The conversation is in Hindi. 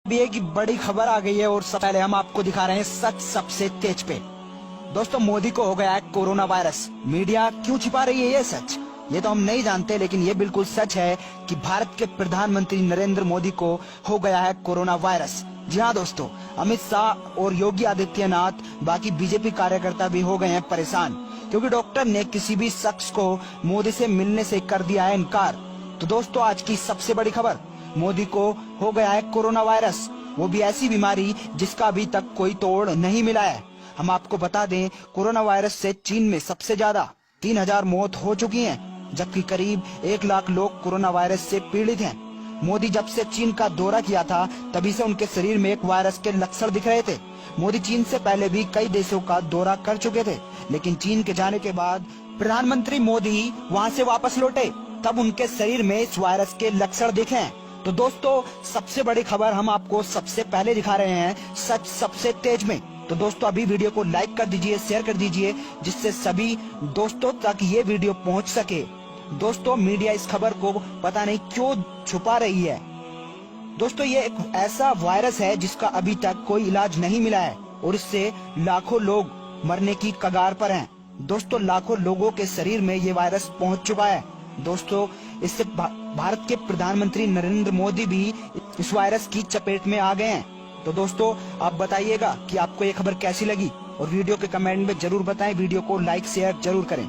भी एक बड़ी खबर आ गई है और सबसे पहले हम आपको दिखा रहे हैं सच सबसे तेज पे। दोस्तों, मोदी को हो गया है कोरोना वायरस। मीडिया क्यों छिपा रही है ये सच? ये तो हम नहीं जानते, लेकिन ये बिल्कुल सच है कि भारत के प्रधानमंत्री नरेंद्र मोदी को हो गया है कोरोना वायरस। जी हाँ दोस्तों, अमित शाह और योगी आदित्यनाथ बाकी बीजेपी कार्यकर्ता भी हो गए हैं परेशान, क्योंकि डॉक्टर ने किसी भी शख्स को मोदी से मिलने से कर दिया है इनकार। तो दोस्तों, आज की सबसे बड़ी खबर, मोदी को हो गया है कोरोना वायरस, वो भी ऐसी बीमारी जिसका अभी तक कोई तोड़ नहीं मिला है। हम आपको बता दें, कोरोना वायरस से चीन में सबसे ज्यादा 3000 मौत हो चुकी हैं, जबकि करीब 1 लाख लोग कोरोना वायरस से पीड़ित हैं। मोदी जब से चीन का दौरा किया था, तभी से उनके शरीर में एक वायरस के लक्षण दिख रहे थे। मोदी चीन से पहले भी कई देशों का दौरा कर चुके थे, लेकिन चीन के जाने के बाद प्रधानमंत्री मोदी वहां से वापस लौटे, तब उनके शरीर में इस वायरस के लक्षण दिखे हैं। तो दोस्तों, सबसे बड़ी खबर हम आपको सबसे पहले दिखा रहे हैं सच सबसे तेज में। तो दोस्तों, अभी वीडियो को लाइक कर दीजिए, शेयर कर दीजिए, जिससे सभी दोस्तों तक ये वीडियो पहुंच सके। दोस्तों, मीडिया इस खबर को पता नहीं क्यों छुपा रही है। दोस्तों, ये एक ऐसा वायरस है जिसका अभी तक कोई इलाज नहीं मिला है और इससे लाखों लोग मरने की कगार पर हैं। दोस्तों, लाखों लोगों के शरीर में ये वायरस पहुंच चुका है। दोस्तों, इससे भारत के प्रधानमंत्री नरेंद्र मोदी भी इस वायरस की चपेट में आ गए हैं। तो दोस्तों, आप बताइएगा कि आपको ये खबर कैसी लगी और वीडियो के कमेंट में जरूर बताएं। वीडियो को लाइक शेयर जरूर करें।